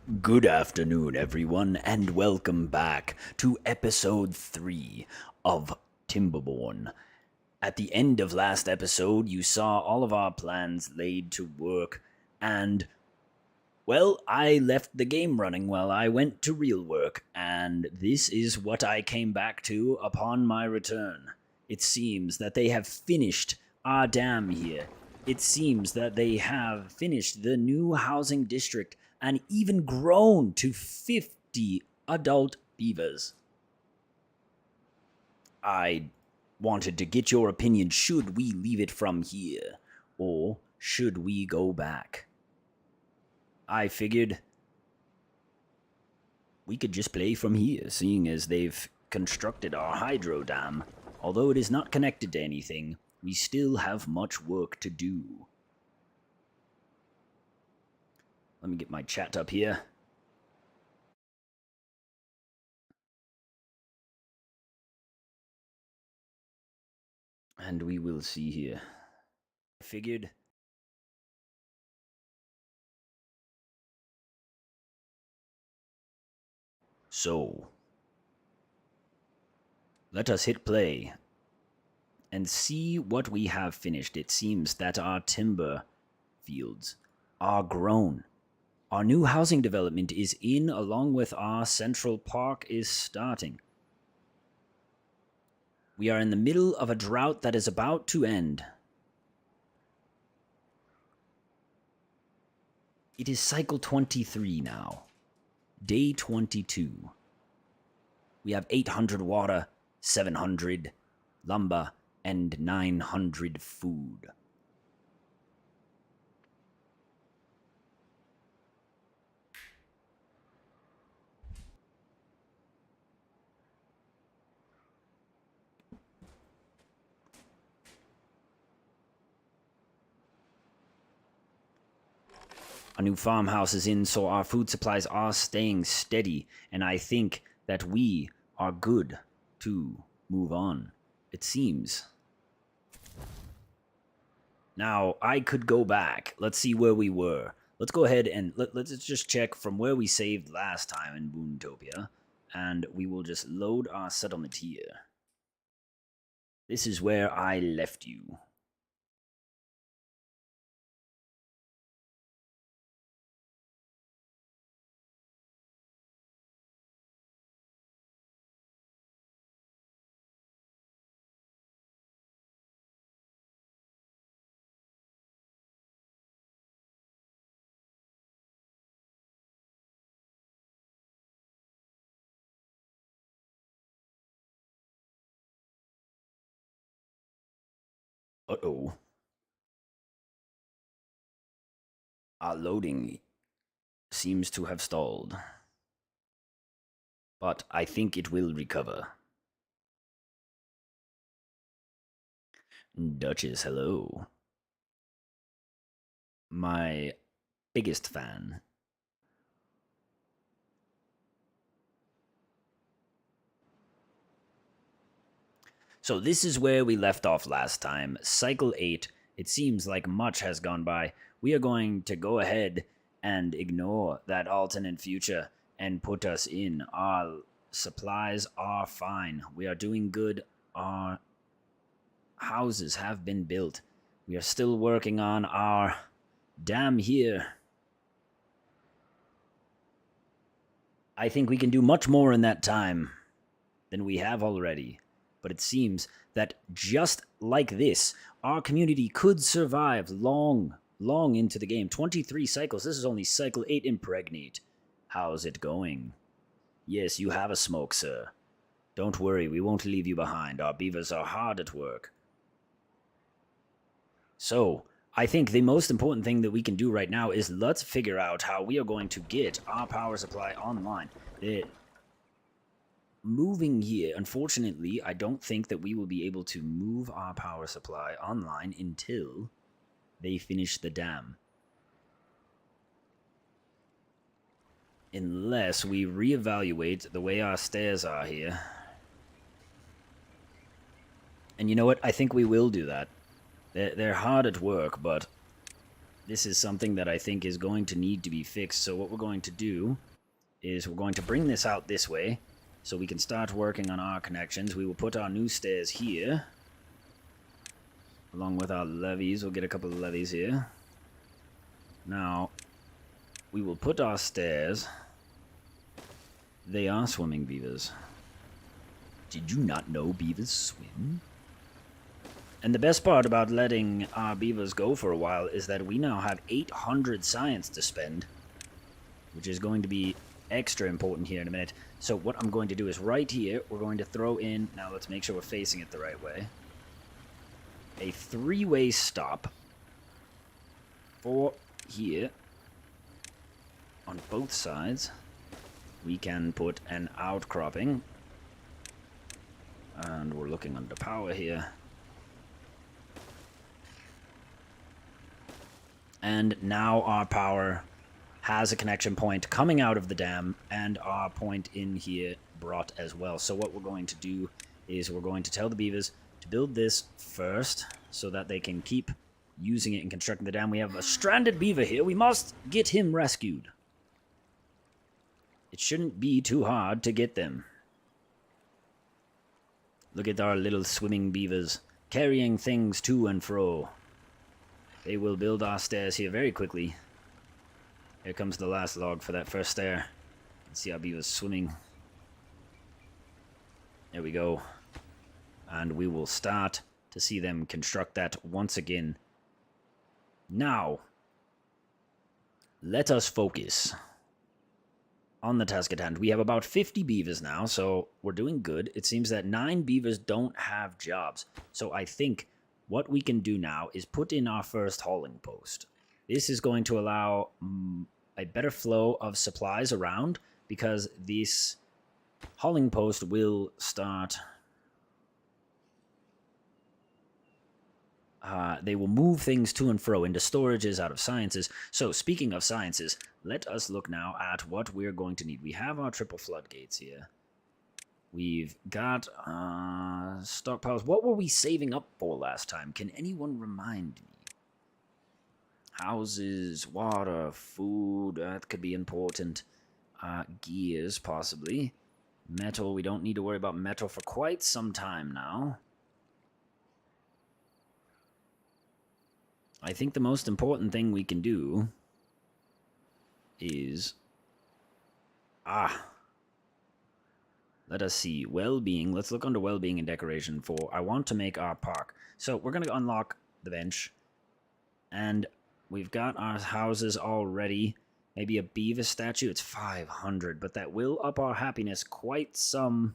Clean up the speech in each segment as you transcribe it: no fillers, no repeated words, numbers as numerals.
Good afternoon, everyone, and welcome back to episode 3 of Timberborn. At the end of last episode, you saw all of our plans laid to work, and, well, I left the game running while I went to real work, and this is what I came back to upon my return. It seems that they have finished our dam here. It seems that they have finished the new housing district and even grown to 50 adult beavers. I wanted to get your opinion. Should we leave it from here, or should we go back? I figured we could just play from here, seeing as they've constructed our hydro dam. Although it is not connected to anything, we still have much work to do. Let me get my chat up here. And we will see here. I figured. So, let us hit play and see what we have finished. It seems that our timber fields are grown. Our new housing development is in, along with our central park is starting. We are in the middle of a drought that is about to end. It is cycle 23 now. Day 22. We have 800 water, 700 lumber, and 900 food. A new farmhouse is in, so our food supplies are staying steady, and I think that we are good to move on, it seems. Now, I could go back. Let's see where we were. Let's go ahead and let's just check from where we saved last time in Boontopia, and we will just load our settlement here. This is where I left you. Uh-oh. Our loading seems to have stalled. But I think it will recover. Duchess, hello. My biggest fan. So this is where we left off last time. Cycle 8. It seems like much has gone by. We are going to go ahead and ignore that alternate future and put us in. Our supplies are fine. We are doing good. Our houses have been built. We are still working on our dam here. I think we can do much more in that time than we have already. But it seems that just like this, our community could survive long into the game. 23 cycles. This is only cycle 8 impregnate. How's it going? Yes, you have a smoke, sir. Don't worry, we won't leave you behind. Our beavers are hard at work. So, I think the most important thing that we can do right now is let's figure out how we are going to get our power supply online. Moving here, unfortunately, I don't think that we will be able to move our power supply online until they finish the dam. Unless we reevaluate the way our stairs are here. And you know what? I think we will do that. They're hard at work, but this is something that I think is going to need to be fixed. So what we're going to do is we're going to bring this out this way so we can start working on our connections. We will put our new stairs here. Along with our levees, we'll get a couple of levees here. Now, we will put our stairs. They are swimming beavers. Did you not know beavers swim? And the best part about letting our beavers go for a while is that we now have 800 science to spend, which is going to be extra important here in a minute. So what I'm going to do is right here, we're going to throw in, now let's make sure we're facing it the right way, a 3-way stop for here on both sides. We can put an outcropping, and we're looking under power here. And now our power has a connection point coming out of the dam, and our point in here brought as well. So what we're going to do is we're going to tell the beavers to build this first so that they can keep using it and constructing the dam. We have a stranded beaver here. We must get him rescued. It shouldn't be too hard to get them. Look at our little swimming beavers carrying things to and fro. They will build our stairs here very quickly. Here comes the last log for that first stair. Let's see our beavers swimming. There we go. And we will start to see them construct that once again. Now, let us focus on the task at hand. We have about 50 beavers now, so we're doing good. It seems that 9 beavers don't have jobs. So I think what we can do now is put in our first hauling post. This is going to allow a better flow of supplies around, because this hauling post will start... they will move things to and fro into storages out of sciences. So speaking of sciences, let us look now at what we're going to need. We have our triple floodgates here. We've got stockpiles. What were we saving up for last time? Can anyone remind me? Houses, water, food, that could be important. Gears, possibly. Metal, we don't need to worry about metal for quite some time now. I think the most important thing we can do is... let us see. Well-being. Let's look under well-being and decoration for... I want to make our park. So we're going to unlock the bench. And we've got our houses already. Maybe a beaver statue. It's 500, but that will up our happiness quite some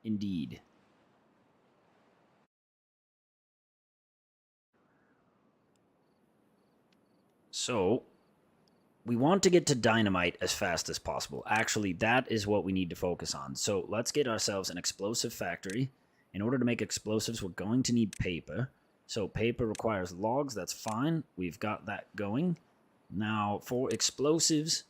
indeed. So, we want to get to dynamite as fast as possible. Actually, that is what we need to focus on. So, let's get ourselves an explosive factory. In order to make explosives, we're going to need paper. So, paper requires logs. That's fine. We've got that going. Now, for explosives,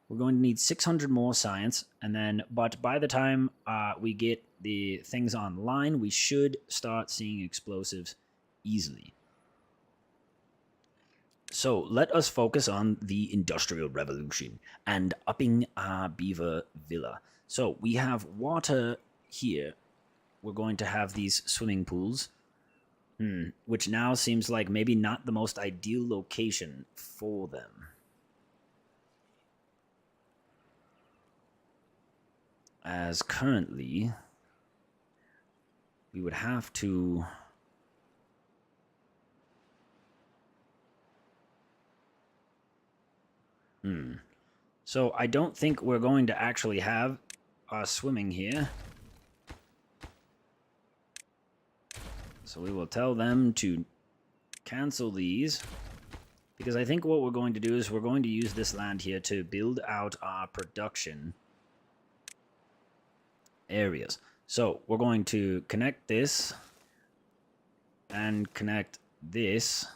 we're going to need 600 more science. And then, but by the time we get the things online, we should start seeing explosives easily. So let us focus on the Industrial Revolution and upping our beaver villa. So we have water here. We're going to have these swimming pools, which now seems like maybe not the most ideal location for them. As currently, we would have to... So I don't think we're going to actually have our swimming here. So we will tell them to cancel these. Because I think what we're going to do is we're going to use this land here to build out our production areas. So we're going to connect this and connect this.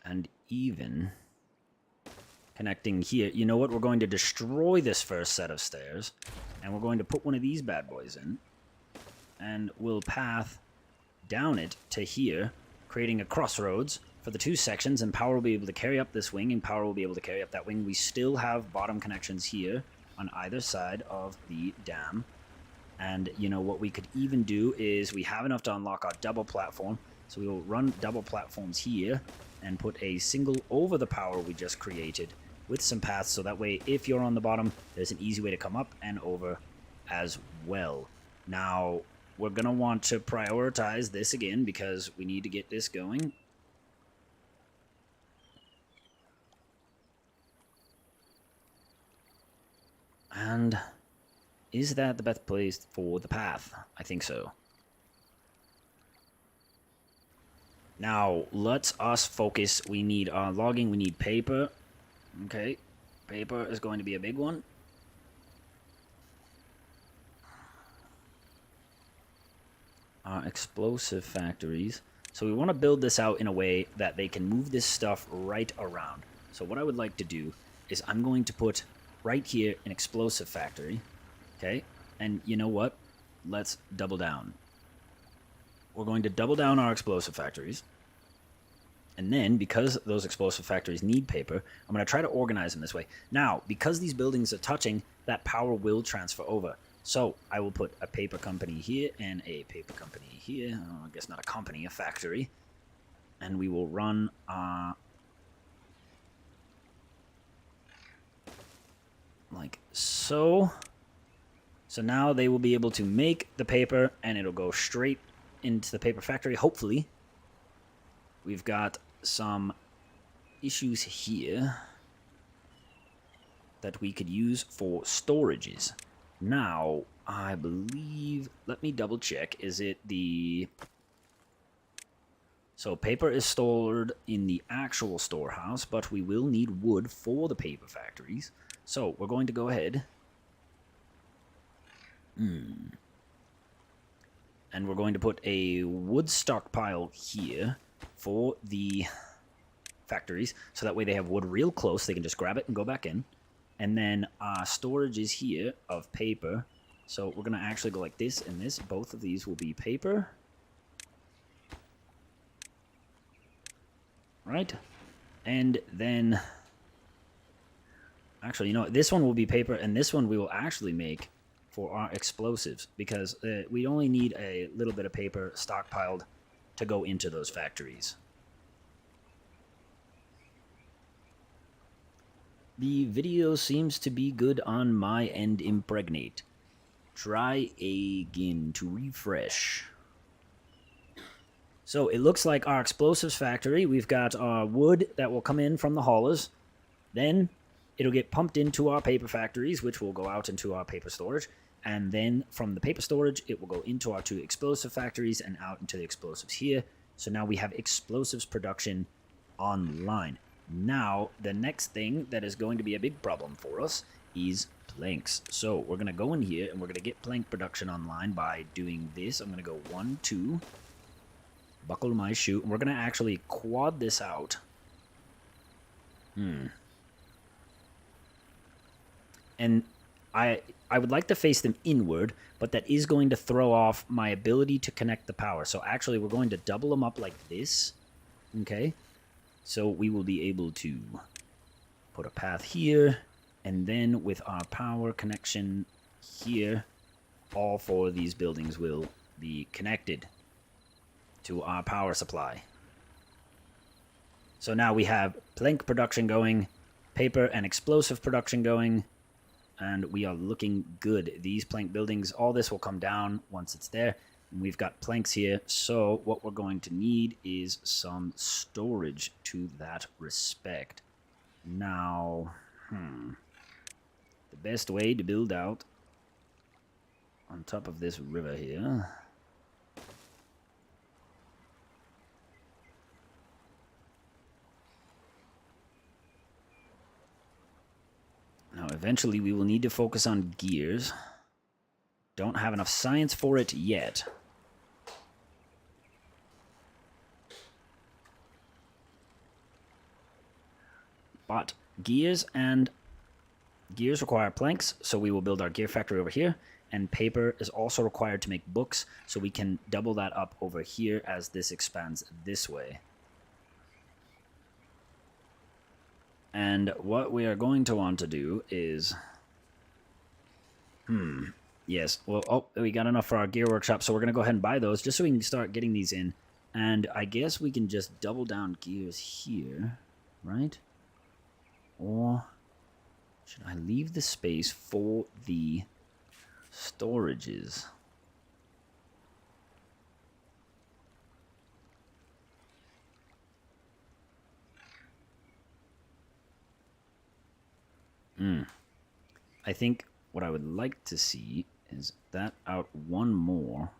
And even connecting here. You know what? We're going to destroy this first set of stairs. And we're going to put one of these bad boys in. And we'll path down it to here, creating a crossroads for the 2 sections, and power will be able to carry up this wing, and power will be able to carry up that wing. We still have bottom connections here on either side of the dam. And, you know, what we could even do is we have enough to unlock our double platform, so we will run double platforms here and put a single over the power we just created with some paths, so that way if you're on the bottom, there's an easy way to come up and over as well. Now, we're going to want to prioritize this again because we need to get this going. And is that the best place for the path? I think so. Now, let's us focus. We need logging, we need paper. Okay, paper is going to be a big one. Explosive factories. So we want to build this out in a way that they can move this stuff right around. So what I would like to do is I'm going to put right here an explosive factory. Okay, and you know what? Let's double down. We're going to double down our explosive factories. And then, because those explosive factories need paper, I'm going to try to organize them this way. Now, because these buildings are touching, that power will transfer over. So, I will put a paper company here and a paper company here. Oh, I guess not a company, a factory. And we will run like so. So now they will be able to make the paper, and it'll go straight into the paper factory, hopefully. We've got some issues here that we could use for storages. Now, I believe, let me double check, is it the... So paper is stored in the actual storehouse, but we will need wood for the paper factories. So we're going to go ahead. And we're going to put a wood stockpile here for the factories, so that way they have wood real close, they can just grab it and go back in. And then storage is here of paper, so we're going to actually go like this and this. Both of these will be paper. Right? And then, actually, you know what? This one will be paper, and this one we will actually make for our explosives, because we only need a little bit of paper stockpiled to go into those factories. The video seems to be good on my end. Impregnate. Try again to refresh. So it looks like our explosives factory, we've got our wood that will come in from the haulers. Then it'll get pumped into our paper factories, which will go out into our paper storage. And then from the paper storage, it will go into our 2 explosive factories and out into the explosives here. So now we have explosives production online. Now, the next thing that is going to be a big problem for us is planks. So we're going to go in here and we're going to get plank production online by doing this. I'm going to go 1, 2, buckle my shoe, and we're going to actually quad this out. And I would like to face them inward, but that is going to throw off my ability to connect the power. So actually, we're going to double them up like this. Okay? So we will be able to put a path here, and then with our power connection here, all 4 of these buildings will be connected to our power supply. So now we have plank production going, paper and explosive production going, and we are looking good. These plank buildings, all this will come down once it's there. And we've got planks here, so what we're going to need is some storage to that respect. Now, the best way to build out on top of this river here. Now, eventually we will need to focus on gears. Don't have enough science for it yet. But gears require planks, so we will build our gear factory over here. and paper is also required to make books, so we can double that up over here as this expands this way. And what we are going to want to do is... Yes, well, oh, we got enough for our gear workshop, so we're going to go ahead and buy those just so we can start getting these in. And I guess we can just double down gears here, right? Or should I leave the space for the storages? I think what I would like to see is that out one more.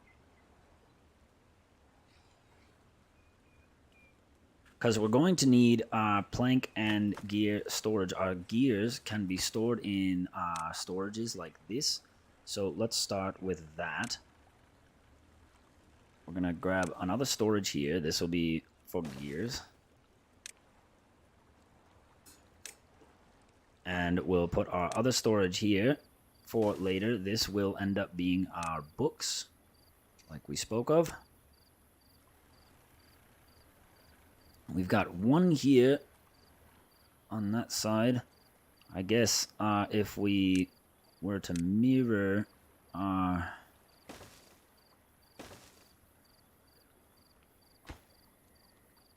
Because we're going to need plank and gear storage. Our gears can be stored in storages like this. So let's start with that. We're going to grab another storage here. This will be for gears. And we'll put our other storage here for later. This will end up being our books, like we spoke of. We've got one here on that side. I guess if we were to mirror our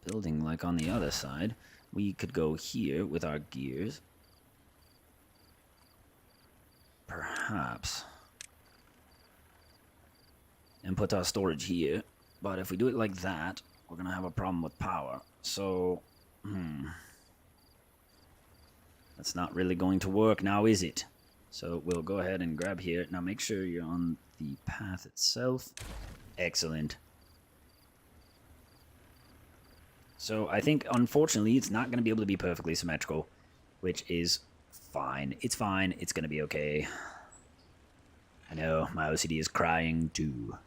building like on the other side, we could go here with our gears. Perhaps. And put our storage here. But if we do it like that, we're going to have a problem with power. So, that's not really going to work now, is it? So we'll go ahead and grab here. Now make sure you're on the path itself. Excellent. So I think, unfortunately, it's not going to be able to be perfectly symmetrical, which is fine. It's fine. It's going to be okay. I know, my OCD is crying too.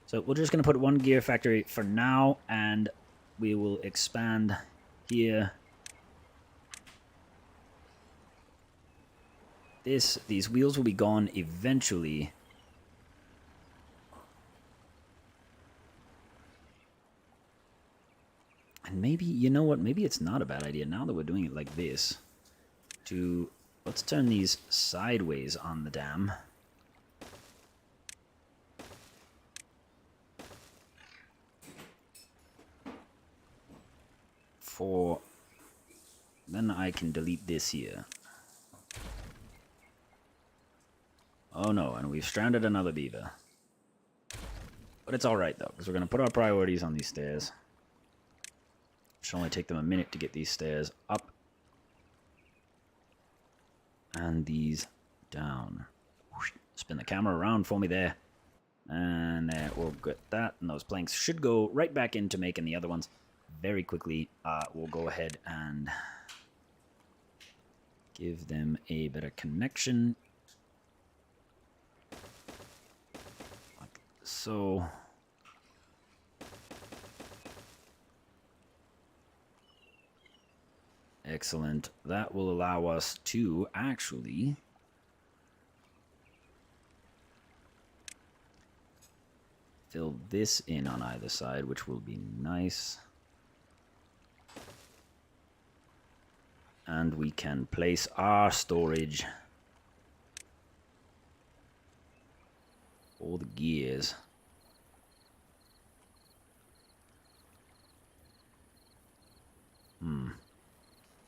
So we're just going to put one gear factory for now, and we will expand here. These wheels will be gone eventually. And maybe, you know what, maybe it's not a bad idea now that we're doing it like this. Let's turn these sideways on the dam. Then I can delete this here. Oh no, and we've stranded another beaver. But it's alright though, because we're going to put our priorities on these stairs. It should only take them a minute to get these stairs up. And these down. Spin the camera around for me there. And there, we'll get that. And those planks should go right back into making the other ones. Very quickly, we'll go ahead and give them a better connection. Like so. Excellent. That will allow us to actually fill this in on either side, which will be nice. And we can place our storage for the gears.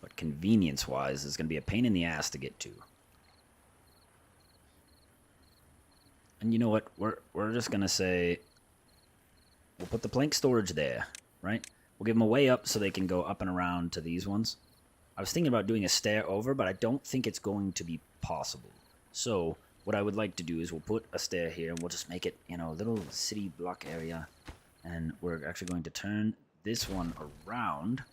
But convenience-wise, it's going to be a pain in the ass to get to. And you know what? We're just going to say we'll put the plank storage there, right? We'll give them a way up so they can go up and around to these ones. I was thinking about doing a stair over, but I don't think it's going to be possible. So what I would like to do is we'll put a stair here, and we'll just make it, you know, a little city block area. And we're actually going to turn this one around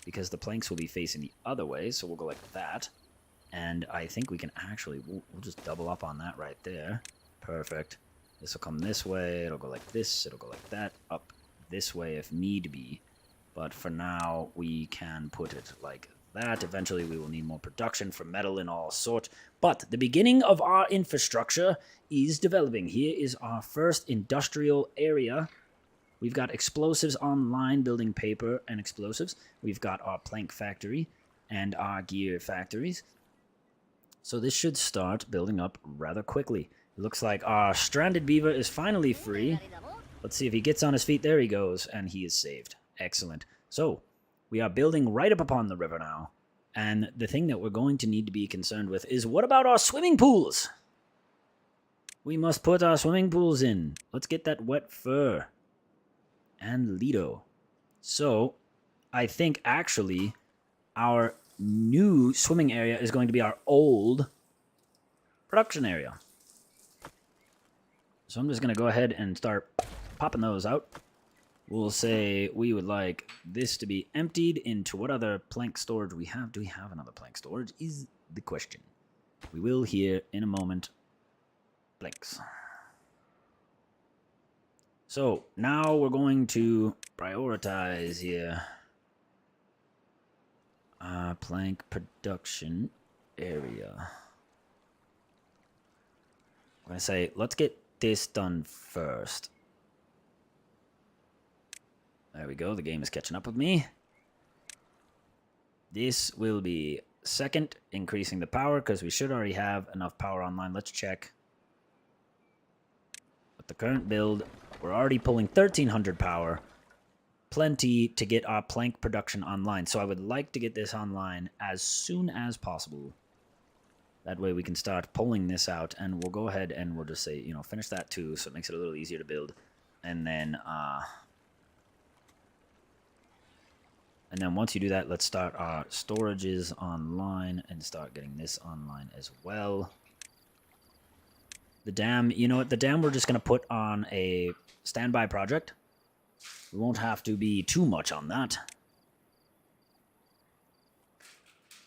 because the planks will be facing the other way. So we'll go like that. And I think we can actually, we'll just double up on that right there. Perfect. This will come this way. It'll go like this. It'll go like that. Up this way if need be. But for now, we can put it like that. Eventually we will need more production for metal and all sorts. But the beginning of our infrastructure is developing. Here is our first industrial area. We've got explosives online, building paper and explosives. We've got our plank factory and our gear factories. So this should start building up rather quickly. It looks like our stranded beaver is finally free. Let's see if he gets on his feet. There he goes, and he is saved. Excellent. So, we are building right up upon the river now. And the thing that we're going to need to be concerned with is, what about our swimming pools? We must put our swimming pools in. Let's get that wet fur. And Lido. So, I think actually our new swimming area is going to be our old production area. So I'm just going to go ahead and start popping those out. We'll say we would like this to be emptied into what other plank storage we have. Do we have another plank storage is the question. We will here in a moment. Planks. So now we're going to prioritize here. Plank production area. I'm going to say, let's get this done first. There we go. The game is catching up with me. This will be second, increasing the power, because we should already have enough power online. Let's check. With the current build, we're already pulling 1300 power. Plenty to get our plank production online. So I would like to get this online as soon as possible. That way we can start pulling this out, and we'll go ahead and we'll just say, you know, finish that too, so it makes it a little easier to build. And then once you do that, let's start our storages online and start getting this online as well. The dam, you know what, the dam we're just going to put on a standby project. We won't have to be too much on that.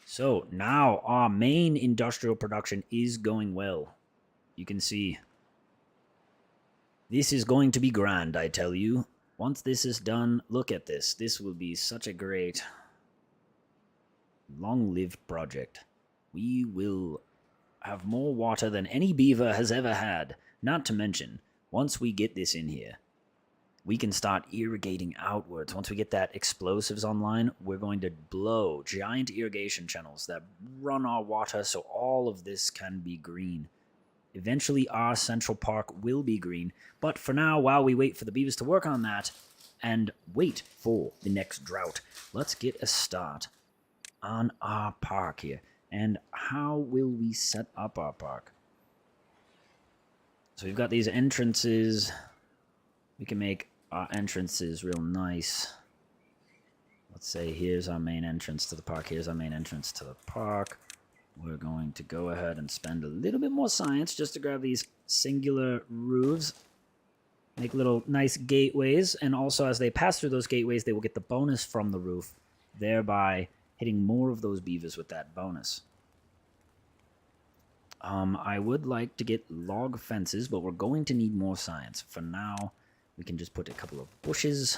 So now our main industrial production is going well. You can see. This is going to be grand, I tell you. Once this is done, look at this. This will be such a great, long-lived project. We will have more water than any beaver has ever had. Not to mention, once we get this in here, we can start irrigating outwards. Once we get that explosives online, we're going to blow giant irrigation channels that run our water so all of this can be green. Eventually, our central park will be green. But for now, while we wait for the beavers to work on that and wait for the next drought, let's get a start on our park here. And how will we set up our park? So we've got these entrances. We can make our entrances real nice. Let's say here's our main entrance to the park. Here's our main entrance to the park. We're going to go ahead and spend a little bit more science just to grab these singular roofs. Make little nice gateways. And also as they pass through those gateways, they will get the bonus from the roof, thereby hitting more of those beavers with that bonus. I would like to get log fences, but we're going to need more science. For now, we can just put a couple of bushes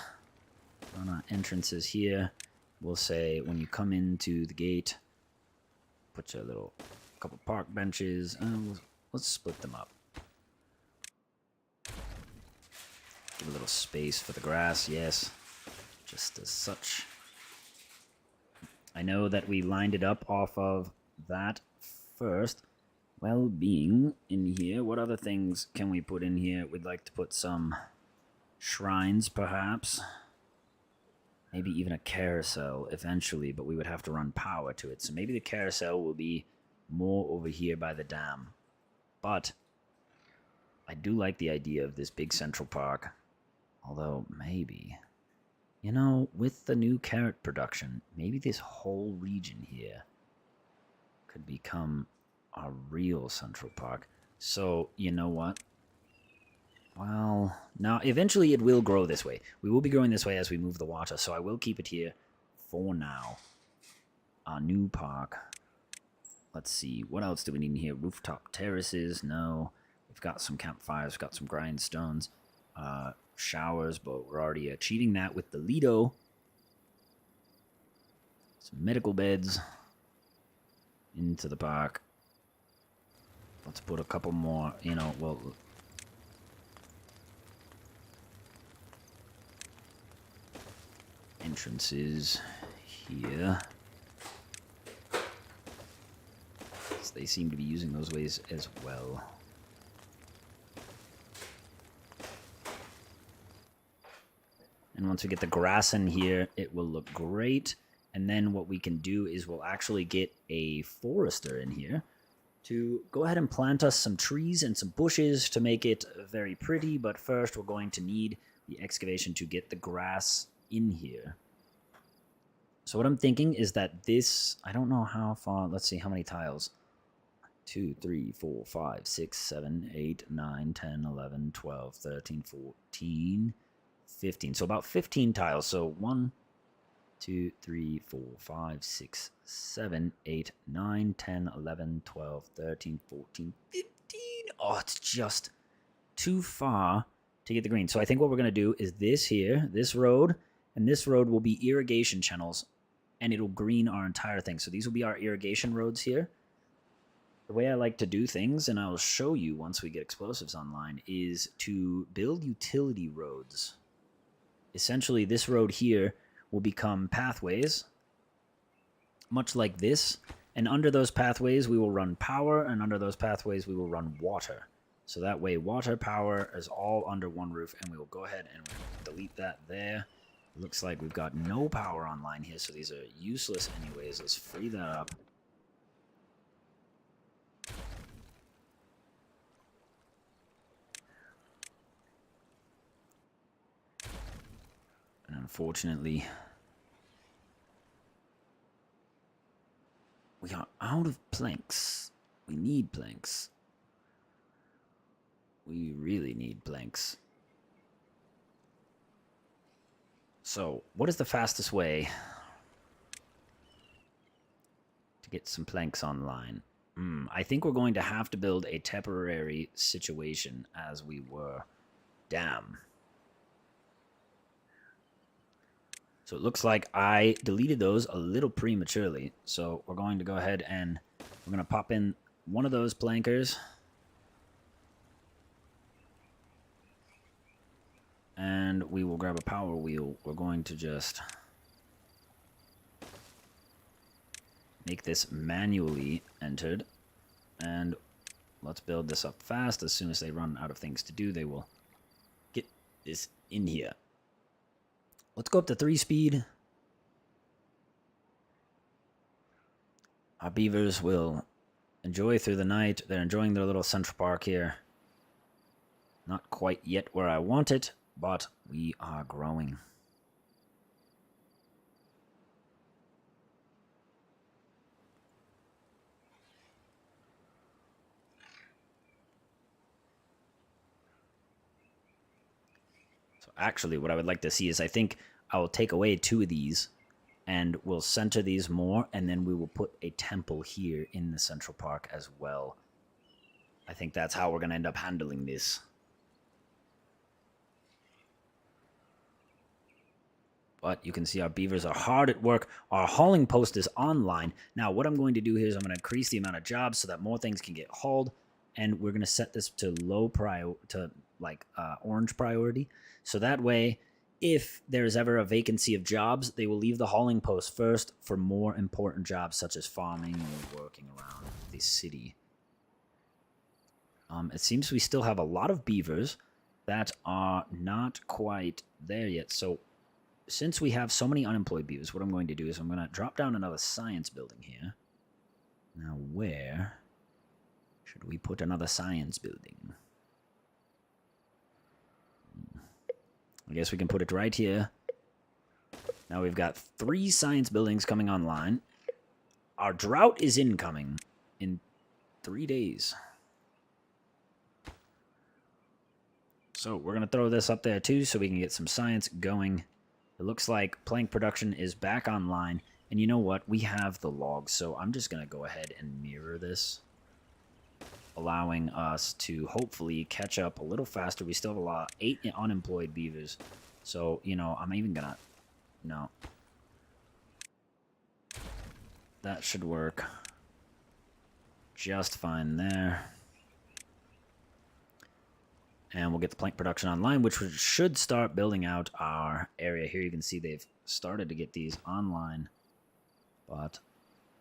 on our entrances here. We'll say when you come into the gate, put your little couple park benches, and let's split them up. Give a little space for the grass, yes, just as such. I know that we lined it up off of that first. Well, being in here, what other things can we put in here? We'd like to put some shrines, perhaps. Maybe even a carousel eventually, but we would have to run power to it. So maybe the carousel will be more over here by the dam. But I do like the idea of this big central park. Although, maybe, you know, with the new carrot production, maybe this whole region here could become a real central park. So, you know what? Well, now, eventually it will grow this way. We will be growing this way as we move the water, so I will keep it here for now. Our new park. Let's see, what else do we need in here? Rooftop terraces? No. We've got some campfires, we've got some grindstones. Showers, but we're already achieving that with the Lido. Some medical beds into the park. Let's put a couple more, you know, well... entrances here. So they seem to be using those ways as well. And once we get the grass in here, it will look great. And then what we can do is we'll actually get a forester in here to go ahead and plant us some trees and some bushes to make it very pretty. But first, we're going to need the excavation to get the grass in here. So what I'm thinking is that this, I don't know how far, let's see how many tiles. 2, 3, 4, 5, 6, 7, 8, 9, 10, 11, 12, 13, 14, 15. So about 15 tiles. So 1, 2, 3, 4, 5, 6, 7, 8, 9, 10, 11, 12, 13, 14, 15. Oh, it's just too far to get the green. So I think what we're going to do is this here, this road, and this road will be irrigation channels, and it'll green our entire thing. So these will be our irrigation roads here. The way I like to do things, and I'll show you once we get explosives online, is to build utility roads. Essentially, this road here will become pathways, much like this. And under those pathways, we will run power, and under those pathways, we will run water. So that way, water, power is all under one roof, and we will go ahead and delete that there. Looks like we've got no power online here, so these are useless anyways. Let's free that up. And unfortunately, we are out of planks. We need planks. We really need planks. So, what is the fastest way to get some planks online? I think we're going to have to build a temporary situation as we were. Damn. So it looks like I deleted those a little prematurely. So we're going to go ahead and we're going to pop in one of those plankers. And we will grab a power wheel. We're going to just make this manually entered. And let's build this up fast. As soon as they run out of things to do, they will get this in here. Let's go up to 3 speed. Our beavers will enjoy through the night. They're enjoying their little central park here. Not quite yet where I want it, but we are growing. So actually, what I would like to see is I think I will take away 2 of these and we'll center these more, and then we will put a temple here in the central park as well. I think that's how we're going to end up handling this. But you can see our beavers are hard at work. Our hauling post is online. Now, what I'm going to do here is I'm going to increase the amount of jobs so that more things can get hauled. And we're going to set this to low orange priority. So that way, if there's ever a vacancy of jobs, they will leave the hauling post first for more important jobs such as farming or working around the city. It seems we still have a lot of beavers that are not quite there yet. So since we have so many unemployed beavers, what I'm going to do is I'm going to drop down another science building here. Now, where should we put another science building? I guess we can put it right here. Now we've got 3 science buildings coming online. Our drought is incoming in 3 days. So we're going to throw this up there too so we can get some science going. It looks like plank production is back online. And you know what? We have the logs, so I'm just going to go ahead and mirror this, allowing us to hopefully catch up a little faster. We still have 8 unemployed beavers. So, you know, I'm even going to... No. that should work just fine there. And we'll get the plank production online, which should start building out our area here. You can see they've started to get these online, but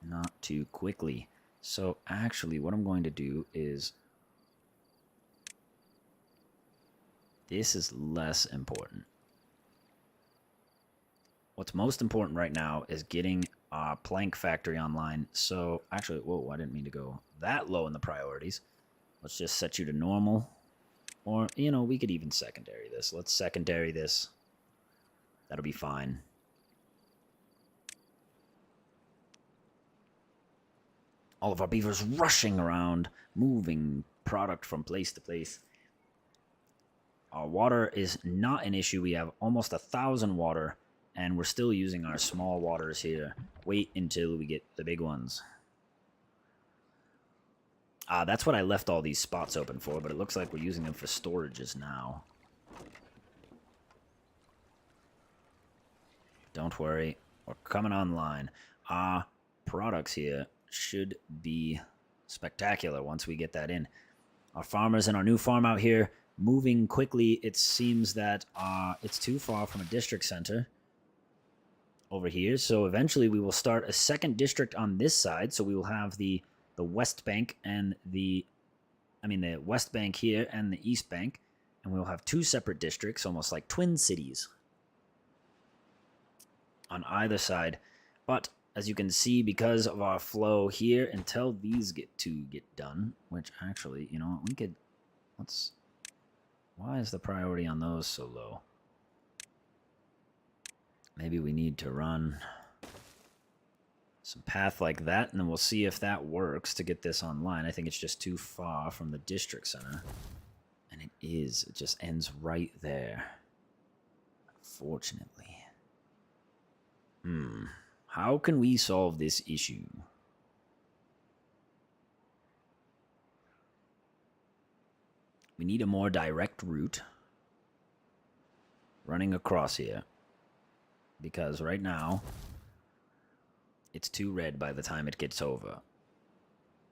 not too quickly. So actually, what I'm going to do is... this is less important. What's most important right now is getting our plank factory online. So actually, whoa, I didn't mean to go that low in the priorities. Let's just set you to normal. Or, you know, we could even secondary this. Let's secondary this. That'll be fine. All of our beavers rushing around, moving product from place to place. Our water is not an issue. We have almost 1,000 water, and we're still using our small waters here. Wait until we get the big ones. That's what I left all these spots open for, but it looks like we're using them for storages now. Don't worry, we're coming online. Our products here should be spectacular once we get that in. Our farmers in our new farm out here, moving quickly. It seems that it's too far from a district center over here, so eventually we will start a second district on this side, so we will have the West Bank and the West Bank here and the East Bank, and we'll have two separate districts, almost like twin cities on either side. But as you can see, because of our flow here, until these get done, which actually, you know, we could, why is the priority on those so low? Maybe we need to run some path like that, and then we'll see if that works to get this online. I think it's just too far from the district center. And it is. It just ends right there. Unfortunately. How can we solve this issue? We need a more direct route running across here. Because right now, it's too red by the time it gets over.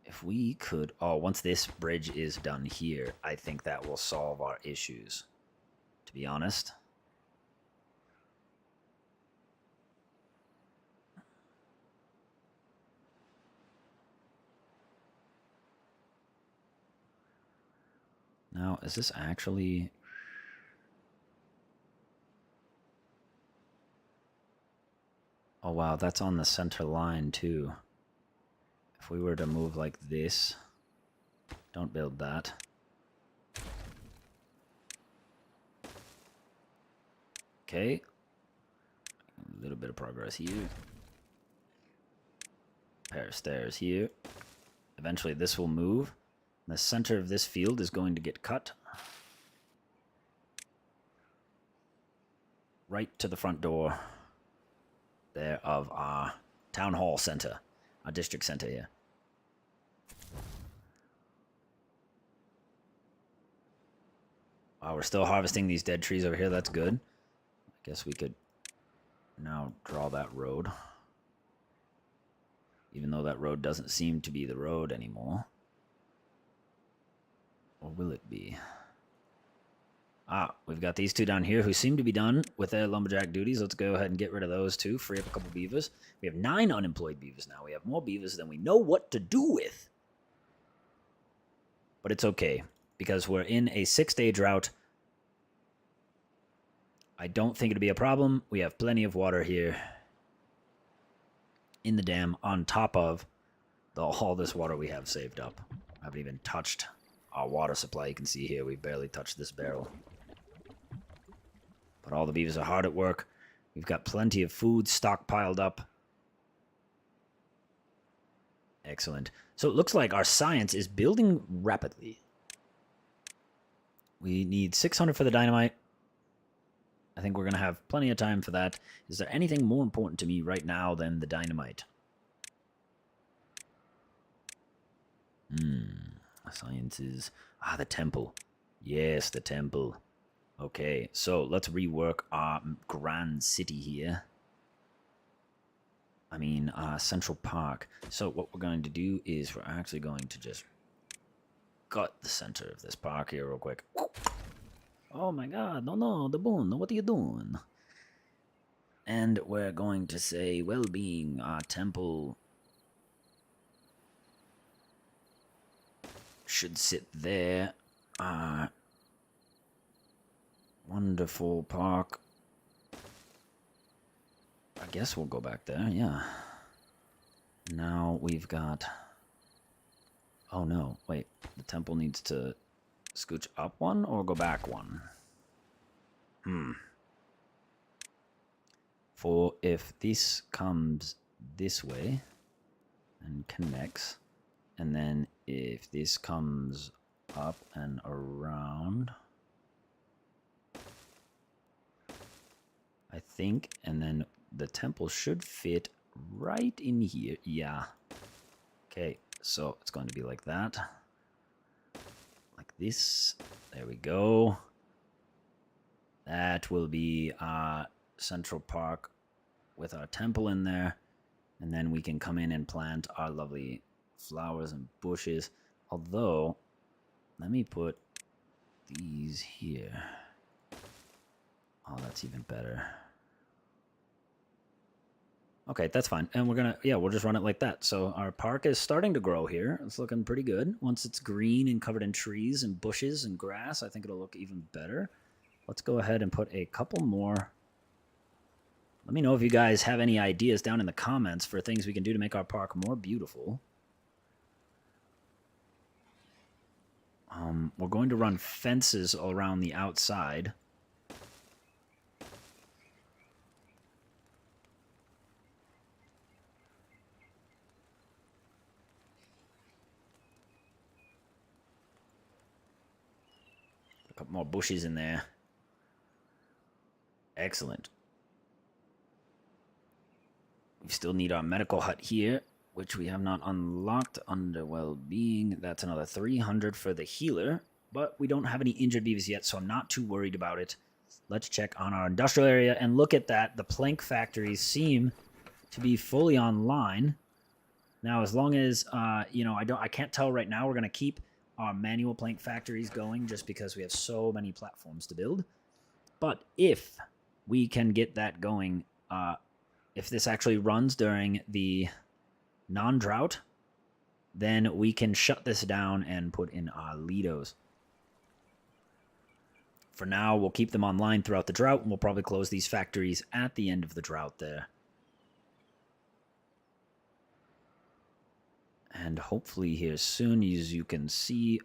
If we could... oh, once this bridge is done here, I think that will solve our issues, to be honest. Now, is this actually... oh, wow, that's on the center line, too. If we were to move like this... don't build that. Okay. A little bit of progress here. Pair of stairs here. Eventually this will move. The center of this field is going to get cut. Right to the front door there of our town hall center, our district center here. Wow, we're still harvesting these dead trees over here. That's good. I guess we could now draw that road. Even though that road doesn't seem to be the road anymore. Or will it be? We've got these two down here who seem to be done with their lumberjack duties. Let's go ahead and get rid of those two. Free up a couple beavers. We have 9 unemployed beavers now. We have more beavers than we know what to do with. But it's okay, because we're in a 6-day drought. I don't think it'll be a problem. We have plenty of water here in the dam on top of all this water we have saved up. I haven't even touched our water supply. You can see here we barely touched this barrel. But all the beavers are hard at work. We've got plenty of food stockpiled up. Excellent. So it looks like our science is building rapidly. We need 600 for the dynamite. I think we're going to have plenty of time for that. Is there anything more important to me right now than the dynamite? Sciences. The temple. Yes, the temple. Okay, so let's rework our grand city here. Central Park. So what we're going to do is we're actually going to just gut the center of this park here real quick. Oh my god, no, the Boon, what are you doing? And we're going to say well-being, temple should sit there. Wonderful park. I guess we'll go back there, yeah. Now we've got... Oh no, wait. The temple needs to scooch up one or go back one? For if this comes this way and connects, and then if this comes up and around, I think, and then the temple should fit right in here. Yeah. Okay, so it's going to be like that. Like this. There we go. That will be Central Park with our temple in there. And then we can come in and plant our lovely flowers and bushes. Although, let me put these here. Oh, that's even better. Okay, that's fine. And we're gonna, yeah, we'll just run it like that. So our park is starting to grow here. It's looking pretty good. Once it's green and covered in trees and bushes and grass, I think it'll look even better. Let's go ahead and put a couple more. Let me know if you guys have any ideas down in the comments for things we can do to make our park more beautiful. We're going to run fences all around the outside. A couple more bushes in there. Excellent. We still need our medical hut here, which we have not unlocked under well-being. That's another 300 for the healer, but we don't have any injured beavers yet, so I'm not too worried about it. Let's check on our industrial area, and look at that. The plank factories seem to be fully online. Now, as long as, I can't tell right now, we're going to keep our manual plank factories going just because we have so many platforms to build. But if we can get that going, if this actually runs during the non-drought, then we can shut this down and put in our Lidos. For now, we'll keep them online throughout the drought, and we'll probably close these factories at the end of the drought there. And hopefully here soon, as you can see,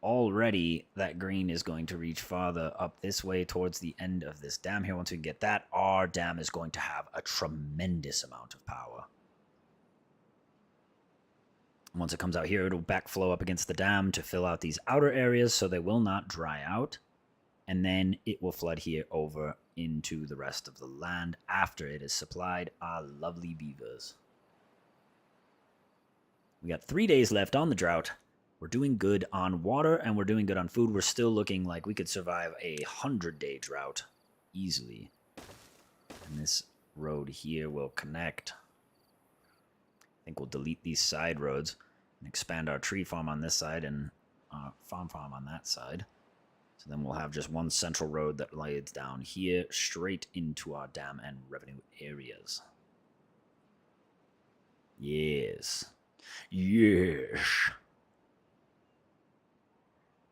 already that green is going to reach farther up this way towards the end of this dam here. Once we get that, our dam is going to have a tremendous amount of power. Once it comes out here, it'll backflow up against the dam to fill out these outer areas so they will not dry out. And then it will flood here over into the rest of the land after it is supplied our lovely beavers. We got 3 days left on the drought. We're doing good on water, and we're doing good on food. We're still looking like we could survive a 100-day drought easily. And this road here will connect. I think we'll delete these side roads and expand our tree farm on this side and farm on that side. So then we'll have just one central road that leads down here straight into our dam and revenue areas. Yes. Yes.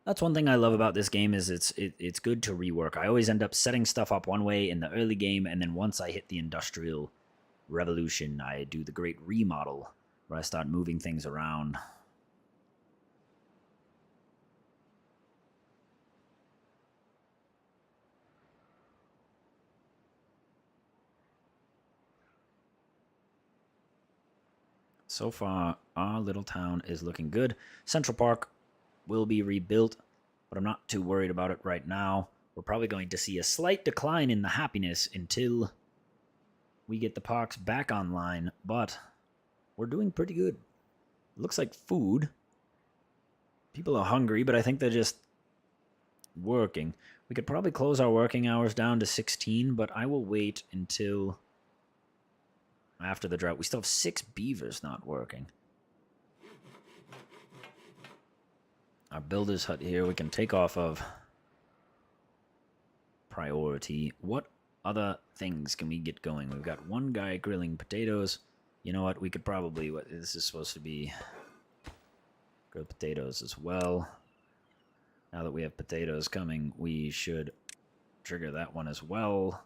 That's one thing I love about this game is it's good to rework. I always end up setting stuff up one way in the early game, and then once I hit the Industrial Revolution, I do the great remodel where I start moving things around. So far, our little town is looking good. Central Park will be rebuilt, but I'm not too worried about it right now. We're probably going to see a slight decline in the happiness until we get the parks back online, but we're doing pretty good. It looks like food. People are hungry, but I think they're just working. We could probably close our working hours down to 16, but I will wait until after the drought. We still have 6 beavers not working. Our builder's hut here we can take off of priority. What other things can we get going? We've got one guy grilling potatoes. You know what? We could probably... this is supposed to be grilled potatoes as well. Now that we have potatoes coming, we should trigger that one as well.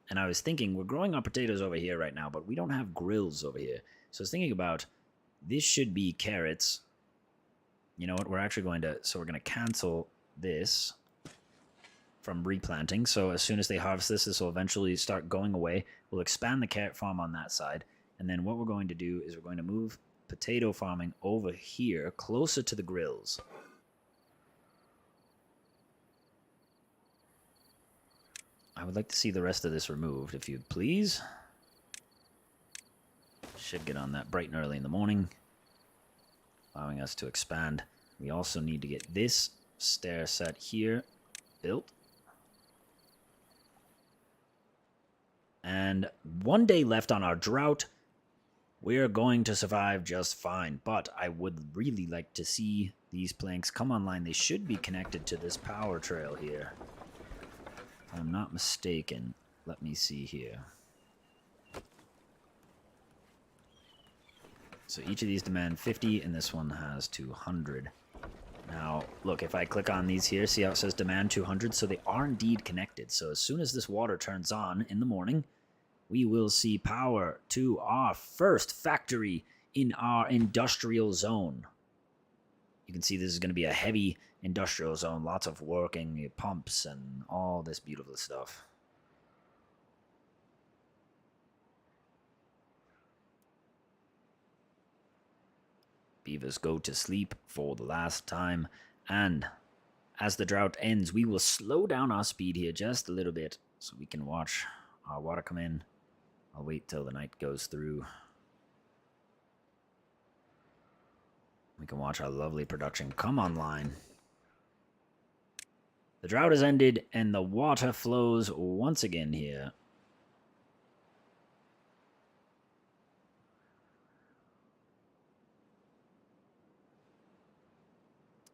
And I was thinking, we're growing our potatoes over here right now, but we don't have grills over here. So I was thinking about, this should be carrots. You know what? We're actually going to... so we're going to cancel this from replanting. So as soon as they harvest this, this will eventually start going away. We'll expand the carrot farm on that side. And then what we're going to do is we're going to move potato farming over here, closer to the grills. I would like to see the rest of this removed, if you'd please. Should get on that bright and early in the morning, allowing us to expand. We also need to get this stair set here built. And 1 day left on our drought. We're going to survive just fine, but I would really like to see these planks come online. They should be connected to this power trail here. If I'm not mistaken. Let me see here. So each of these demand 50, and this one has 200. Now, look, if I click on these here, see how it says demand 200? So they are indeed connected. So as soon as this water turns on in the morning, we will see power to our first factory in our industrial zone. You can see this is going to be a heavy industrial zone. Lots of working pumps and all this beautiful stuff. Beavers go to sleep for the last time. And as the drought ends, we will slow down our speed here just a little bit so we can watch our water come in. I'll wait till the night goes through. We can watch our lovely production come online. The drought has ended and the water flows once again here.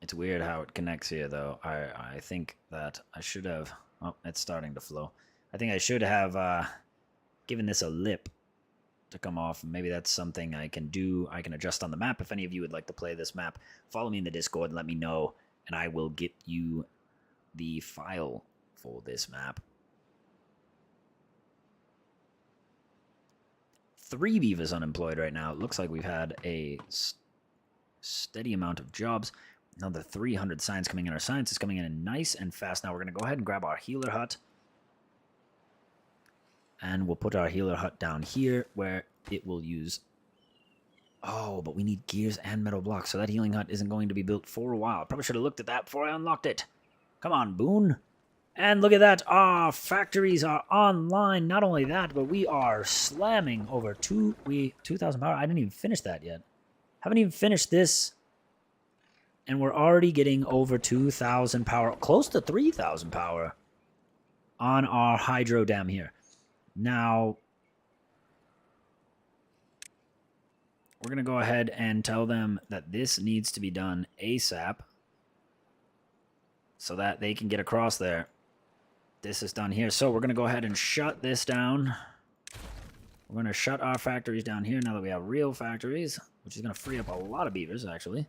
It's weird how it connects here, though. I think that I should have... oh, it's starting to flow. I think I should have given this a lip to come off. Maybe that's something I can do. I can adjust on the map. If any of you would like to play this map, follow me in the Discord and let me know, and I will get you the file for this map. 3 beavers unemployed right now. It looks like we've had a steady amount of jobs. Another 300 signs coming in. Our science is coming in nice and fast. Now we're going to go ahead and grab our healer hut. And we'll put our healer hut down here where it will use... oh, but we need gears and metal blocks. So that healing hut isn't going to be built for a while. Probably should have looked at that before I unlocked it. Come on, Boon. And look at that. Our factories are online. Not only that, but we are slamming over 2,000 power. I didn't even finish that yet. Haven't even finished this. And we're already getting over 2,000 power. Close to 3,000 power on our hydro dam here. Now, we're going to go ahead and tell them that this needs to be done ASAP so that they can get across there. This is done here. So we're going to go ahead and shut this down. We're going to shut our factories down here now that we have real factories, which is going to free up a lot of beavers, actually.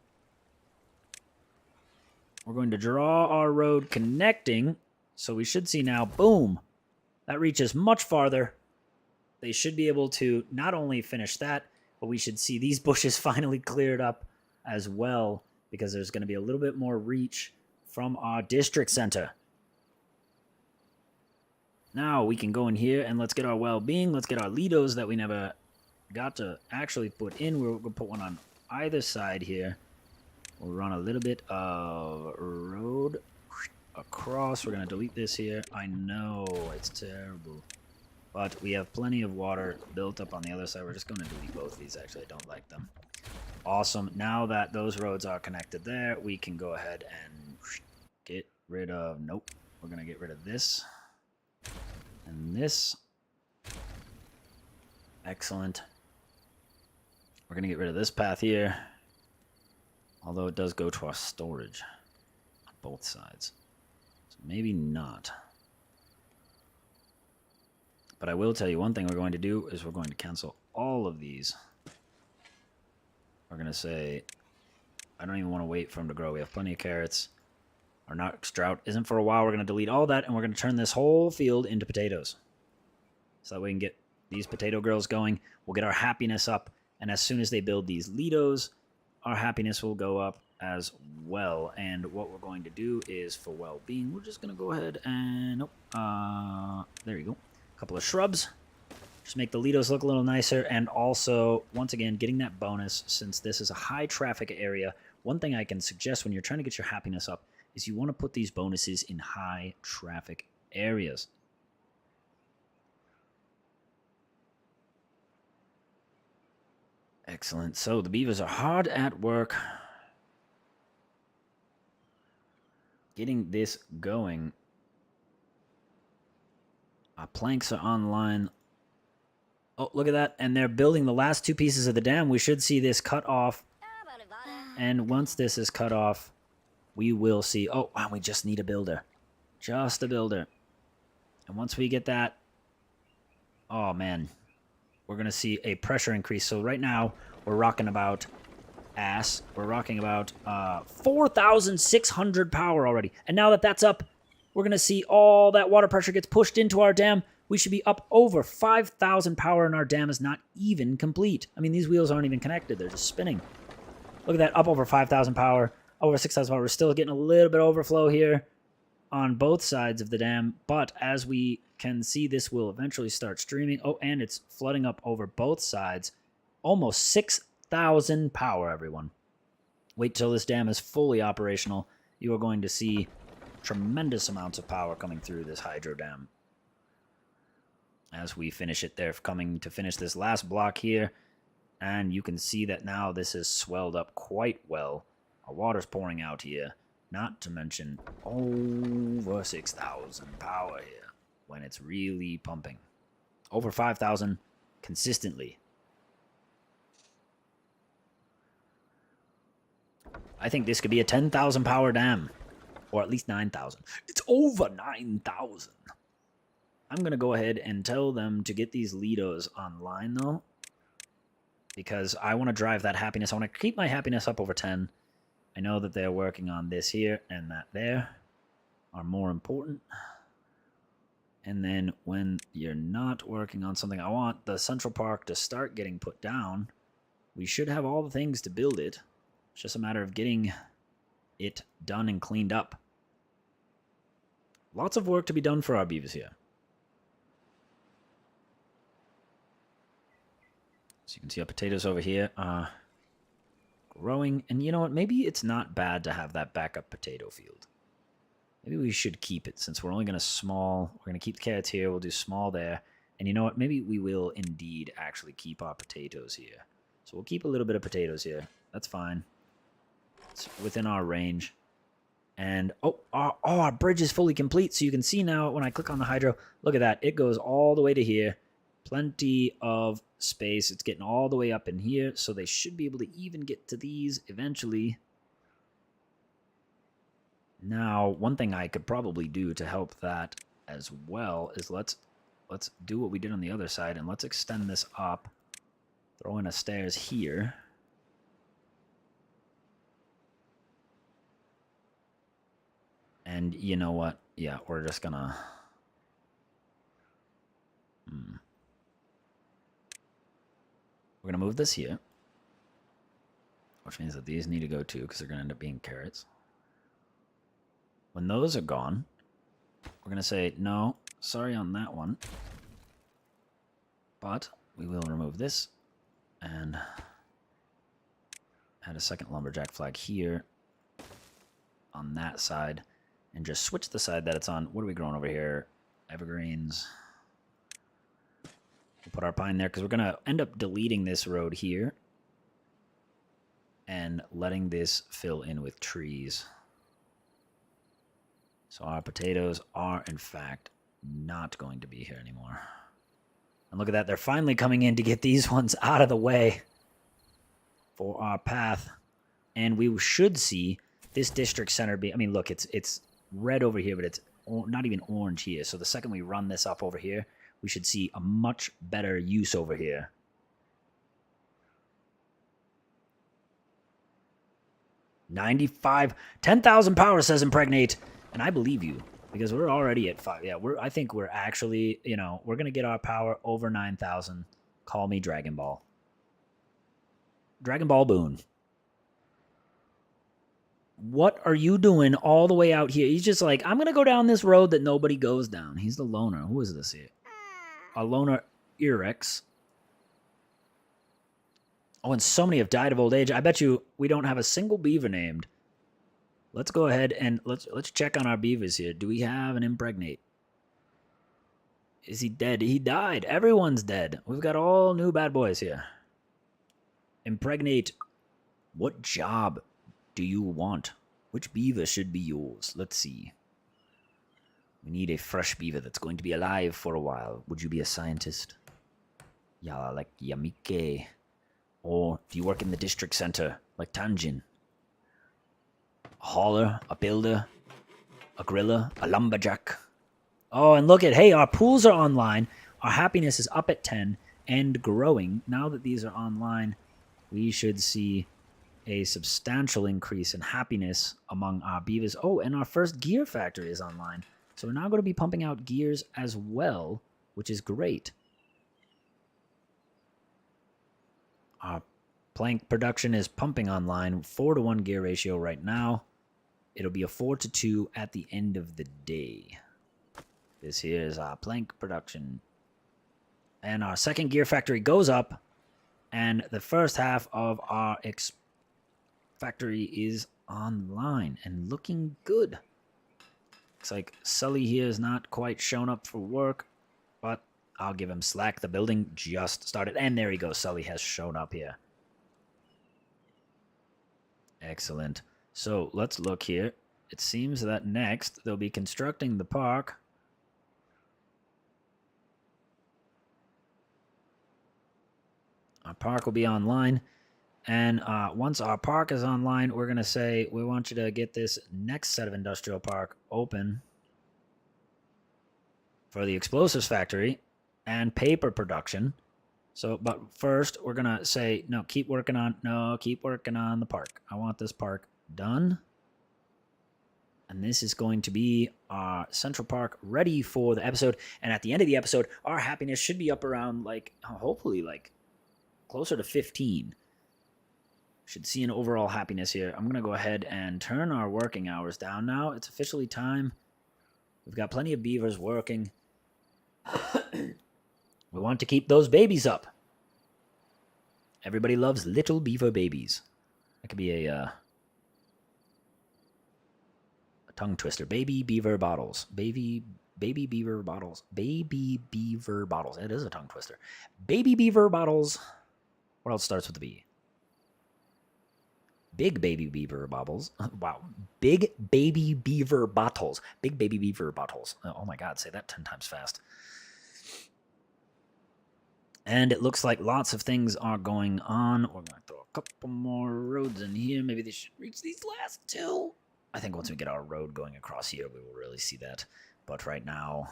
We're going to draw our road connecting. So we should see now, boom, that reaches much farther. They should be able to not only finish that, but we should see these bushes finally cleared up as well, because there's going to be a little bit more reach from our district center. Now we can go in here and let's get our well-being. Let's get our Lidos that we never got to actually put in. We're going to put one on either side here. We'll run a little bit of road across. We're going to delete this here. I know it's terrible, but we have plenty of water built up on the other side. We're just going to delete both of these. Actually, I don't like them. Awesome. Now that those roads are connected there, we can go ahead and get rid of... Nope. We're going to get rid of this. And this. Excellent. We're going to get rid of this path here. Although it does go to our storage on both sides. So maybe not. But I will tell you one thing we're going to do is we're going to cancel all of these. We're going to say, I don't even want to wait for them to grow. We have plenty of carrots. Our next drought isn't for a while. We're going to delete all that, and we're going to turn this whole field into potatoes. So that we can get these potato girls going. We'll get our happiness up, and as soon as they build these Lidos, our happiness will go up as well. And what we're going to do is, for well-being, we're just going to go ahead and... Nope. There you go. A couple of shrubs. Just make the Lidos look a little nicer. And also, once again, getting that bonus, since this is a high-traffic area, one thing I can suggest when you're trying to get your happiness up is you want to put these bonuses in high-traffic areas. Excellent. So the beavers are hard at work getting this going. Our planks are online. Oh, look at that. And they're building the last two pieces of the dam. We should see this cut off. And once this is cut off, we will see... Oh, wow, we just need a builder. Just a builder. And once we get that... Oh, man. We're going to see a pressure increase. So right now, we're rocking about... We're rocking about 4,600 power already. And now that that's up, we're going to see all that water pressure gets pushed into our dam. We should be up over 5,000 power, and our dam is not even complete. I mean, these wheels aren't even connected. They're just spinning. Look at that, up over 5,000 power, over 6,000 power. We're still getting a little bit of overflow here on both sides of the dam, but as we can see, this will eventually start streaming. Oh, and it's flooding up over both sides. Almost 6,000 power, everyone. Wait till this dam is fully operational. You are going to see tremendous amounts of power coming through this hydro dam. As we finish it, they're coming to finish this last block here. And you can see that now this has swelled up quite well. Our water's pouring out here. Not to mention over 6,000 power here when it's really pumping. Over 5,000 consistently. I think this could be a 10,000 power dam. Or at least 9,000. It's over 9,000. I'm going to go ahead and tell them to get these Lidos online, though. Because I want to drive that happiness. I want to keep my happiness up over 10. I know that they're working on this here and that there are more important. And then when you're not working on something, I want the Central Park to start getting put down. We should have all the things to build it. It's just a matter of getting it done and cleaned up. Lots of work to be done for our beavers here. So you can see our potatoes over here growing. And you know what? Maybe it's not bad to have that backup potato field. Maybe we should keep it since we're only going to we're going to keep the carrots here. We'll do small there. And you know what? Maybe we will indeed actually keep our potatoes here. So we'll keep a little bit of potatoes here. That's fine. It's within our range. And, our bridge is fully complete. So you can see now when I click on the hydro, look at that. It goes all the way to here. Plenty of space. It's getting all the way up in here. So they should be able to even get to these eventually. Now, one thing I could probably do to help that as well is let's do what we did on the other side. And let's extend this up. Throw in a stairs here. And you know what? Yeah, we're just gonna... We're gonna move this here. Which means that these need to go too, because they're gonna end up being carrots. When those are gone, we're gonna say, no, sorry on that one. But we will remove this and add a second lumberjack flag here on that side. And just switch the side that it's on. What are we growing over here? Evergreens. We'll put our pine there because we're going to end up deleting this road here. And letting this fill in with trees. So our potatoes are, in fact, not going to be here anymore. And look at that. They're finally coming in to get these ones out of the way for our path. And we should see this district center be... I mean, look, it's red over here, but it's not even orange here. So the second we run this up over here, we should see a much better use over here. $95, 10,000 power, says Impregnate. And I believe you, because we're already at 5. Yeah, I think we're actually, you know, we're going to get our power over 9,000. Call me Dragon Ball. Dragon Ball Boon. What are you doing all the way out here? He's just like, I'm going to go down this road that nobody goes down. He's the loner. Who is this here? A loner Irex. Oh, and so many have died of old age. I bet you we don't have a single beaver named. Let's go ahead and let's check on our beavers here. Do we have an Impregnate? Is he dead? He died. Everyone's dead. We've got all new bad boys here. Impregnate. What job do you want? Which beaver should be yours? Let's see. We need a fresh beaver that's going to be alive for a while. Would you be a scientist? Yeah, like Yamike. Or do you work in the district center, like Tanjin? A hauler, a builder, a griller, a lumberjack. Oh, and look at, hey, our pools are online. Our happiness is up at 10 and growing. Now that these are online, we should see a substantial increase in happiness among our beavers. Oh, and our first gear factory is online. So we're now going to be pumping out gears as well, which is great. Our plank production is pumping online, 4-to-1 gear ratio right now. It'll be a 4-to-2 at the end of the day. This here is our plank production. And our second gear factory goes up, and the first half of our factory is online and looking good. Looks like Sully here is not quite shown up for work, but I'll give him slack. The building just started. And there he goes. Sully has shown up here. Excellent. So let's look here. It seems that next they'll be constructing the park. Our park will be online. And once our park is online, we're going to say, we want you to get this next set of industrial park open for the explosives factory and paper production. So, but first, we're going to say, no, keep working on the park. I want this park done. And this is going to be our central park ready for the episode. And at the end of the episode, our happiness should be up around, like, hopefully, like, closer to 15. Should see an overall happiness here. I'm going to go ahead and turn our working hours down now. It's officially time. We've got plenty of beavers working. We want to keep those babies up. Everybody loves little beaver babies. That could be a tongue twister. Baby beaver bottles. Baby beaver bottles. Baby beaver bottles. It is a tongue twister. Baby beaver bottles. What else starts with a B? Big baby beaver bottles. Wow. Big baby beaver bottles. Big baby beaver bottles. Oh my God, say that 10 times fast. And it looks like lots of things are going on. We're going to throw a couple more roads in here. Maybe they should reach these last two. I think once we get our road going across here, we will really see that. But right now,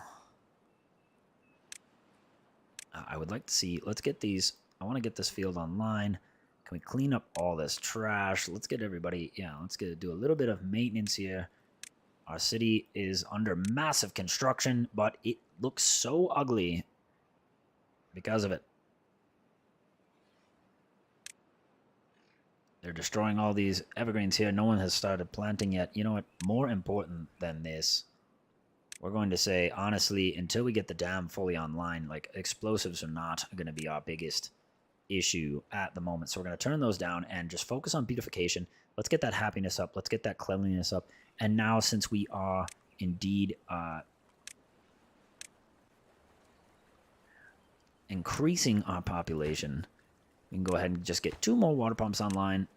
I would like to see, let's get these, I want to get this field online. Can we clean up all this trash? Let's get everybody, let's do a little bit of maintenance here. Our city is under massive construction, but it looks so ugly because of it. They're destroying all these evergreens here. No one has started planting yet. You know what? More important than this, we're going to say, honestly, until we get the dam fully online, like, explosives are not going to be our biggest issue at the moment. So we're going to turn those down and just focus on beautification. Let's get that happiness up. Let's get that cleanliness up. And now, since we are indeed increasing our population, we can go ahead and just get 2 more water pumps online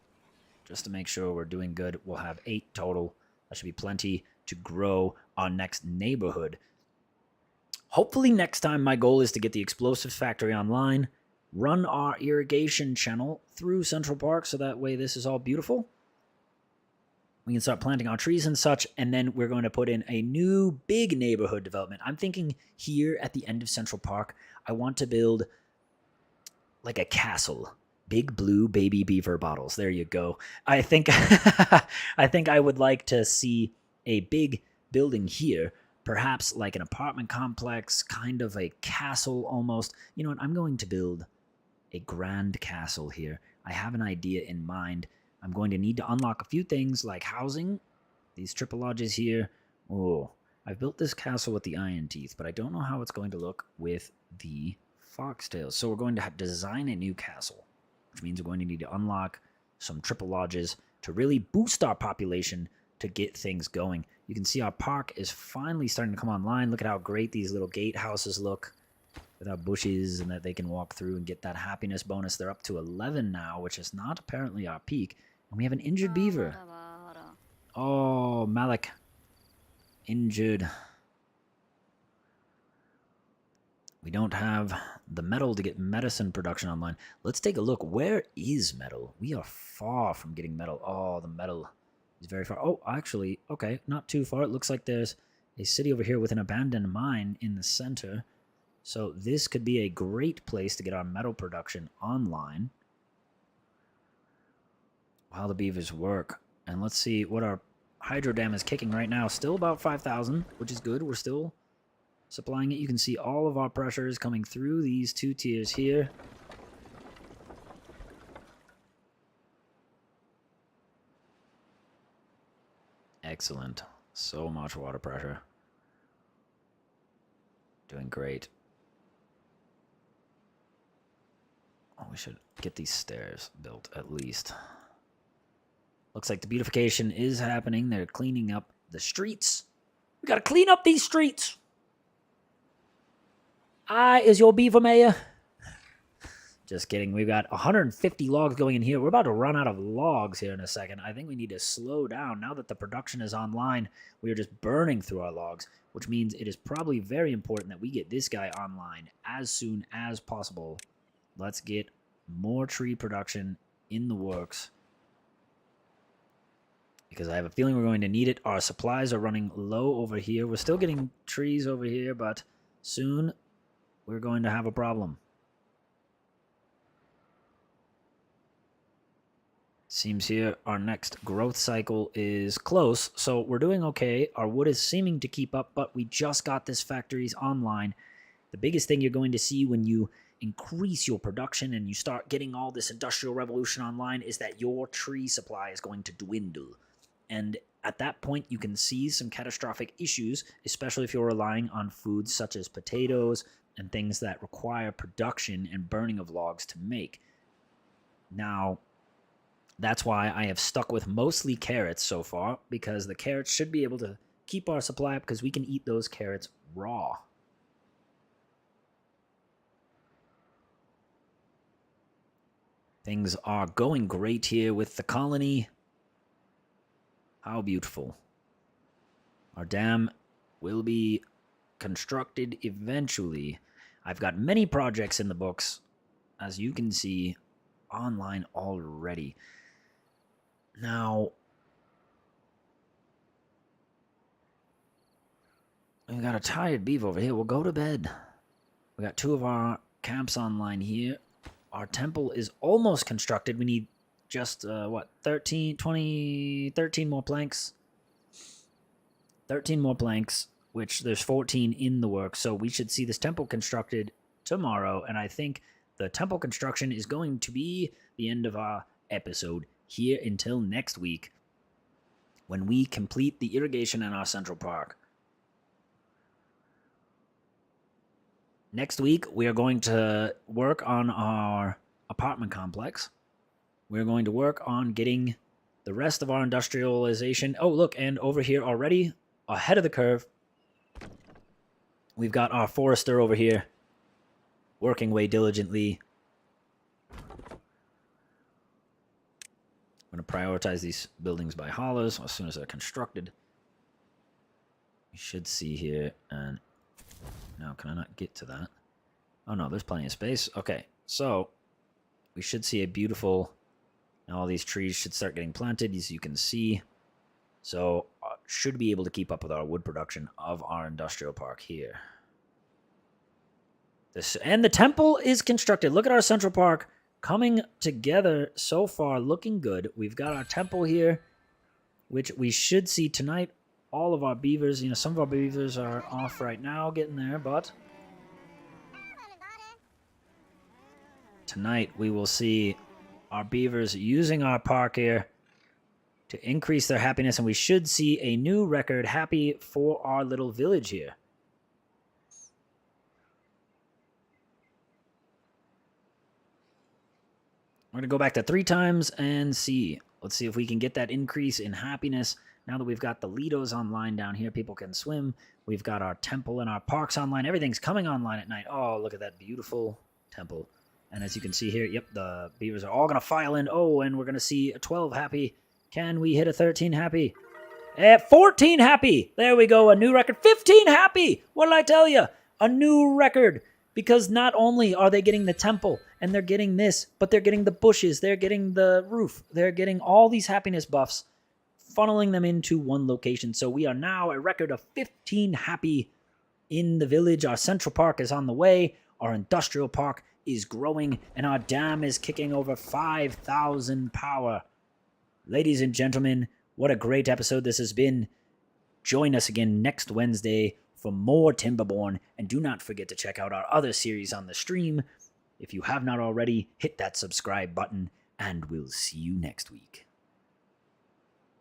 just to make sure we're doing good. We'll have 8 total. That should be plenty to grow our next neighborhood. Hopefully next time my goal is to get the explosives factory online, run our irrigation channel through Central Park so that way this is all beautiful. We can start planting our trees and such, and then we're going to put in a new big neighborhood development. I'm thinking here at the end of Central Park, I want to build like a castle. Big blue baby beaver bottles. There you go. I think I think I would like to see a big building here, perhaps like an apartment complex, kind of a castle almost. You know what? I'm going to build a grand castle here. I have an idea in mind. I'm going to need to unlock a few things like housing. These triple lodges here. Oh, I've built this castle with the iron teeth, but I don't know how it's going to look with the foxtails. So we're going to design a new castle, which means we're going to need to unlock some triple lodges to really boost our population to get things going. You can see our park is finally starting to come online. Look at how great these little gatehouses look with our bushes and that they can walk through and get that happiness bonus. They're up to 11 now, which is not apparently our peak. And we have an injured beaver. Oh, Malik. Injured. We don't have the metal to get medicine production online. Let's take a look. Where is metal? We are far from getting metal. Oh, the metal is very far. Oh, actually, okay, not too far. It looks like there's a city over here with an abandoned mine in the center. So this could be a great place to get our metal production online while the beavers work. And let's see what our hydro dam is kicking right now. Still about 5,000, which is good. We're still supplying it. You can see all of our pressures coming through these two tiers here. Excellent. So much water pressure. Doing great. Oh, we should get these stairs built at least. Looks like the beautification is happening. They're cleaning up the streets. We gotta clean up these streets. I is your beaver mayor. Just kidding. We've got 150 logs going in here. We're about to run out of logs here in a second. I think we need to slow down. Now that the production is online, we are just burning through our logs, which means it is probably very important that we get this guy online as soon as possible. Let's get more tree production in the works, because I have a feeling we're going to need it. Our supplies are running low over here. We're still getting trees over here, but soon we're going to have a problem. Seems here our next growth cycle is close, so we're doing okay. Our wood is seeming to keep up, but we just got this factories online. The biggest thing you're going to see when you increase your production and you start getting all this industrial revolution online is that your tree supply is going to dwindle. And at that point, you can see some catastrophic issues, especially if you're relying on foods such as potatoes and things that require production and burning of logs to make. Now, that's why I have stuck with mostly carrots so far, because the carrots should be able to keep our supply up because we can eat those carrots raw. Things are going great here with the colony. How beautiful. Our dam will be constructed eventually. I've got many projects in the books, as you can see, online already. Now, we've got a tired beaver over here. We'll go to bed. We got 2 of our camps online here. Our temple is almost constructed. We need just, 13 more planks. 13 more planks, which there's 14 in the work. So we should see this temple constructed tomorrow. And I think the temple construction is going to be the end of our episode here until next week, when we complete the irrigation in our Central Park. Next week, we are going to work on our apartment complex. We're going to work on getting the rest of our industrialization. Oh, look, and over here already, ahead of the curve, we've got our forester over here working away diligently. I'm going to prioritize these buildings by hollows as soon as they're constructed. You should see here, and now can I not get to that? Oh no, there's plenty of space. Okay, so we should see a beautiful, now all these trees should start getting planted, as you can see. So should be able to keep up with our wood production of our industrial park here. And the temple is constructed. Look at our central park coming together so far, looking good. We've got our temple here, which we should see tonight. All of our beavers, some of our beavers are off right now getting there, but tonight we will see our beavers using our park here to increase their happiness, and we should see a new record happy for our little village here. We're going to go back to 3 times and see. Let's see if we can get that increase in happiness. Now that we've got the Lidos online down here, people can swim. We've got our temple and our parks online. Everything's coming online at night. Oh, look at that beautiful temple. And as you can see here, yep, the beavers are all going to file in. Oh, and we're going to see a 12 happy. Can we hit a 13 happy? 14 happy. There we go. A new record. 15 happy. What did I tell you? A new record. Because not only are they getting the temple and they're getting this, but they're getting the bushes. They're getting the roof. They're getting all these happiness buffs, funneling them into one location. So we are now a record of 15 happy in the village. Our central park is on the way. Our industrial park is growing. And our dam is kicking over 5,000 power. Ladies and gentlemen, what a great episode this has been. Join us again next Wednesday for more Timberborn, and do not forget to check out our other series on the stream. If you have not already, hit that subscribe button, and we'll see you next week.